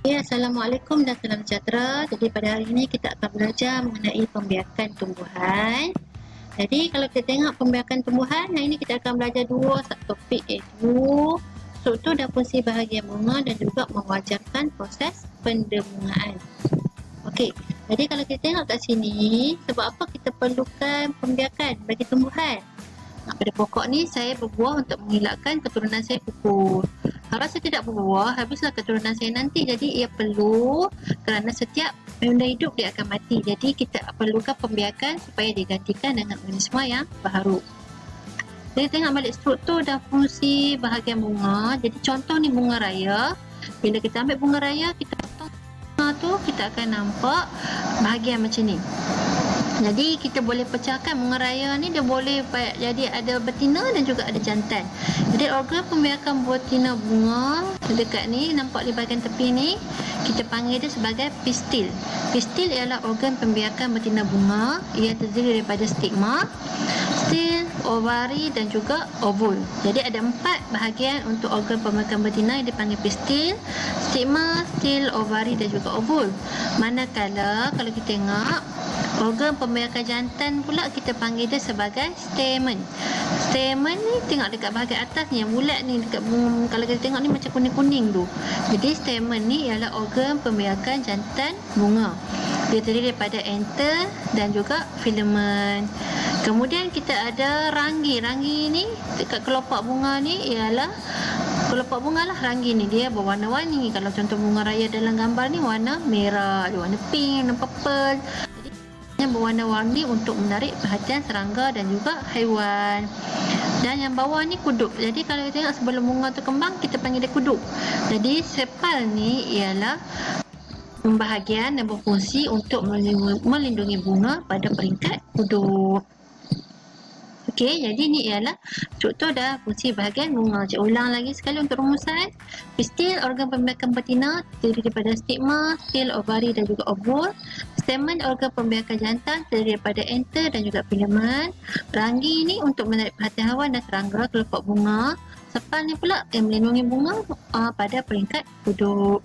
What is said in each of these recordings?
Ya, Assalamualaikum dan salam sejahtera. Jadi pada hari ini kita akan belajar mengenai pembiakan tumbuhan. Jadi kalau kita tengok pembiakan tumbuhan, hari ini kita akan belajar dua topik, iaitu struktur dan fungsi bahagian bunga dan juga mewajarkan proses pendemungaan. Okey, jadi kalau kita tengok kat sini, sebab apa kita perlukan pembiakan bagi tumbuhan? Pada pokok ni saya berbuah untuk mengelakkan keturunan saya pupus. Kalau saya tidak berbuah, habislah keturunan saya nanti. Jadi ia perlu, kerana setiap benda hidup dia akan mati. Jadi kita perlukan pembiakan supaya digantikan dengan organisma yang baru. Jadi tengok balik struktur dan fungsi bahagian bunga. Jadi contoh ni bunga raya. Bila kita ambil bunga raya, kita potong bunga tu, kita akan nampak bahagian macam ni. Jadi kita boleh pecahkan bunga raya ni, dia boleh jadi ada betina dan juga ada jantan. Jadi organ pembiakan betina bunga dekat ni, nampak di bahagian tepi ni, kita panggil dia sebagai pistil. Pistil ialah organ pembiakan betina bunga. Ia terdiri daripada stigma, stil, ovari dan juga ovul. Jadi ada 4 bahagian untuk organ pembiakan betina yang dipanggil pistil: stigma, stil, ovari dan juga ovul. Manakala kalau kita tengok organ pembiakan jantan pula, kita panggil dia sebagai stamen. Stamen ni tengok dekat bahagian atas ni yang bulat ni, dekat bunga, kalau kita tengok ni macam kuning-kuning tu. Jadi stamen ni ialah organ pembiakan jantan bunga. Dia terdiri daripada anther dan juga filamen. Kemudian kita ada ranggi. Ranggi ni dekat kelopak bunga ni ialah kelopak bunga lah. Ranggi ni dia berwarna-warni. Kalau contoh bunga raya dalam gambar ni warna merah, warna pink, warna purple. Yang berwarna-warni untuk menarik perhatian serangga dan juga haiwan. Dan yang bawah ni kuduk. Jadi kalau kita tengok sebelum bunga tu kembang, kita panggil dia kuduk. Jadi sepal ni ialah pembahagian yang berfungsi untuk melindungi bunga pada peringkat kuduk. Okey, jadi ni ialah struktur dan fungsi bahagian bunga. Cik ulang lagi sekali untuk rumusan. Pistil, organ pembiakan betina, terdiri daripada stigma, stil, ovari dan juga ovul. Stamen, organ pembiakan jantan, terdiri daripada anther dan juga filamen. Ranggi ni untuk menarik perhatian haiwan dan serangga kelopak bunga. Sepal ni pula yang melindungi bunga pada peringkat kuduk.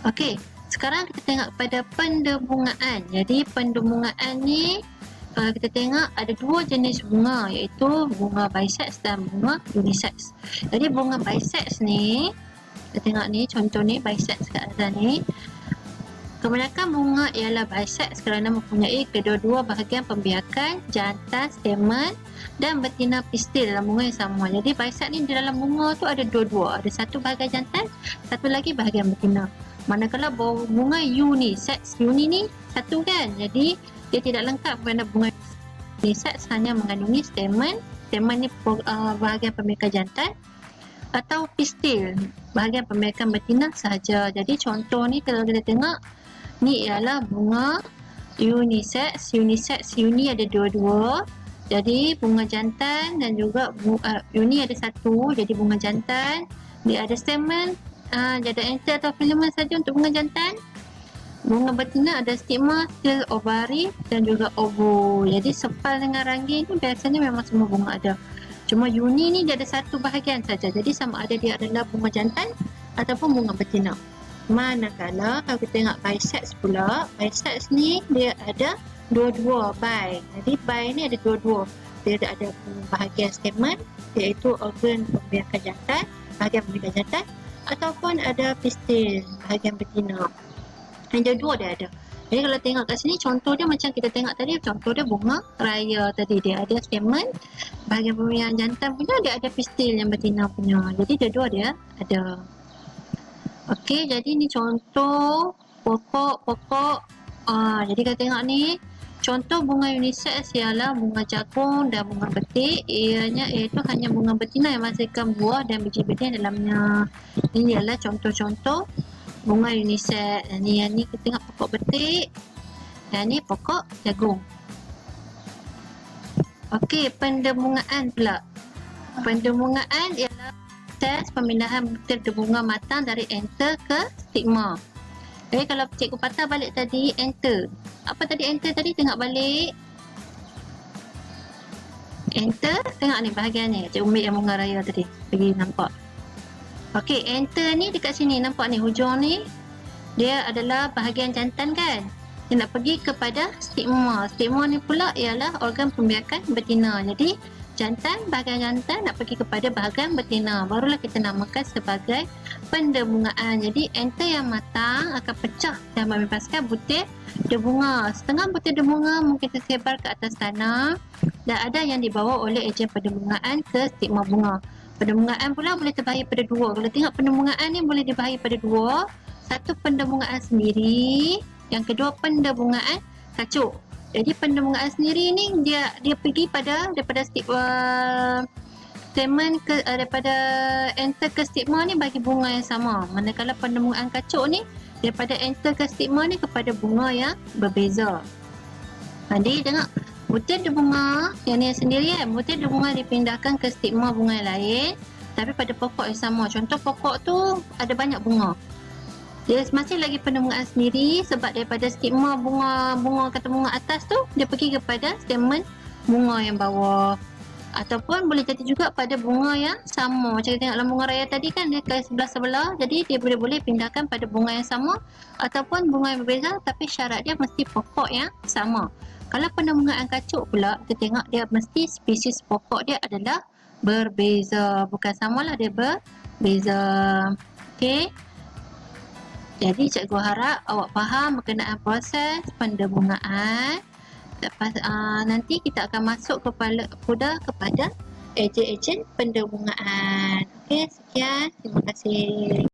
Okey, sekarang kita tengok pada pendemungaan. Jadi pendemungaan ni, kalau kita tengok ada 2 jenis bunga, iaitu bunga bisex dan bunga unisex. Jadi bunga bisex ni, kita tengok ni contoh ni bisex kat atas ni. Kebanyakan bunga ialah bisex kerana mempunyai kedua-dua bahagian pembiakan jantan stamen dan betina pistil dalam bunga yang sama. Jadi bisex ni di dalam bunga tu ada dua-dua, ada satu bahagian jantan, satu lagi bahagian betina. Manakala bunga unisex, uni ni satu kan, jadi dia tidak lengkap kerana bunga unisex hanya mengandungi stamen. Stamen ni bahagian pembiakan jantan, atau pistil bahagian pembiakan betina sahaja. Jadi contoh ni kalau kita tengok ni ialah bunga unisex. Unisex, uni ada dua-dua. Jadi bunga jantan dan juga uni ada satu, jadi bunga jantan. Dia ada stamen, dia ada anther atau filamen saja untuk bunga jantan. Bunga betina ada stigma, stil, ovari dan juga ovul. Jadi sepal dengan ranggi ni biasanya memang semua bunga ada. Cuma uni ni dia ada satu bahagian saja. Jadi sama ada dia adalah bunga jantan ataupun bunga betina. Manakala kalau kita tengok bisex pula, bisex ni dia ada dua-dua bi. Jadi bi ni ada dua-dua. Dia ada bahagian stamen, iaitu organ pembiakan jantan, bahagian pembiakan jantan, ataupun ada pistil, bahagian betina. Yang dua dia ada. Jadi kalau tengok kat sini contoh dia macam kita tengok tadi, contoh dia bunga raya tadi, dia ada stamen, bahagian pembiakan jantan punya dia ada pistil yang betina punya. Jadi dua-dua dia ada. Okey, jadi ni contoh pokok-pokok. Jadi kita tengok ni contoh bunga unisex ialah bunga jagung dan bunga betik. Iaitu hanya bunga betina yang menghasilkan buah dan biji-bijian dalamnya. Ini adalah contoh-contoh bunga unisex. Yang ni kita tengok pokok betik dan ni pokok jagung. Okey, pendemungaan pula. Pendemungaan ialah proses pemindahan butir bunga matang dari anther ke stigma. Jadi kalau cikgu patah balik tadi anther. Apa tadi anther tadi? Tengok balik. Anther, tengok ni bahagian ni. Cikgu ambil yang bunga raya tadi. Bagi nampak. Okey, enter ni dekat sini nampak ni hujung ni dia adalah bahagian jantan kan. Dia nak pergi kepada stigma. Stigma ni pula ialah organ pembiakan betina. Jadi jantan, bahagian jantan nak pergi kepada bahagian betina. Barulah kita namakan sebagai pendebungaan. Jadi enter yang matang akan pecah dan membebaskan butir debunga. Setengah butir debunga mungkin tersebar ke atas tanah dan ada yang dibawa oleh ejen pendebungaan ke stigma bunga. Pendebungaan pula boleh terbahagi pada dua. Kalau tengok pendebungaan ni boleh dibahagi pada dua. Satu pendebungaan sendiri, yang kedua pendebungaan kacuk. Jadi pendebungaan sendiri ni dia pergi daripada stamen ke daripada enter ke stigma ni bagi bunga yang sama. Manakala pendebungaan kacuk ni daripada enter ke stigma ni kepada bunga yang berbeza. Jadi tengok butir debunga yang ni sendiri kan, butir debunga dipindahkan ke stigma bunga yang lain tapi pada pokok yang sama. Contoh pokok tu ada banyak bunga. Dia masih lagi pendebungaan sendiri sebab daripada stigma bunga kata bunga atas tu dia pergi kepada stamen bunga yang bawah. Ataupun boleh jadi juga pada bunga yang sama. Macam kita tengok dalam bunga raya tadi kan dia ke sebelah-sebelah. Jadi dia boleh pindahkan pada bunga yang sama ataupun bunga yang berbeza tapi syarat dia mesti pokok yang sama. Kalau pendebungaan kacuk pula kita tengok dia mesti spesies pokok dia adalah berbeza. Bukan samalah, dia berbeza. Okey. Jadi cikgu harap awak faham berkenaan proses pendebungaan. Lepas nanti kita akan masuk kepada ejen-ejen pendebungaan. Okey, sekian. Terima kasih.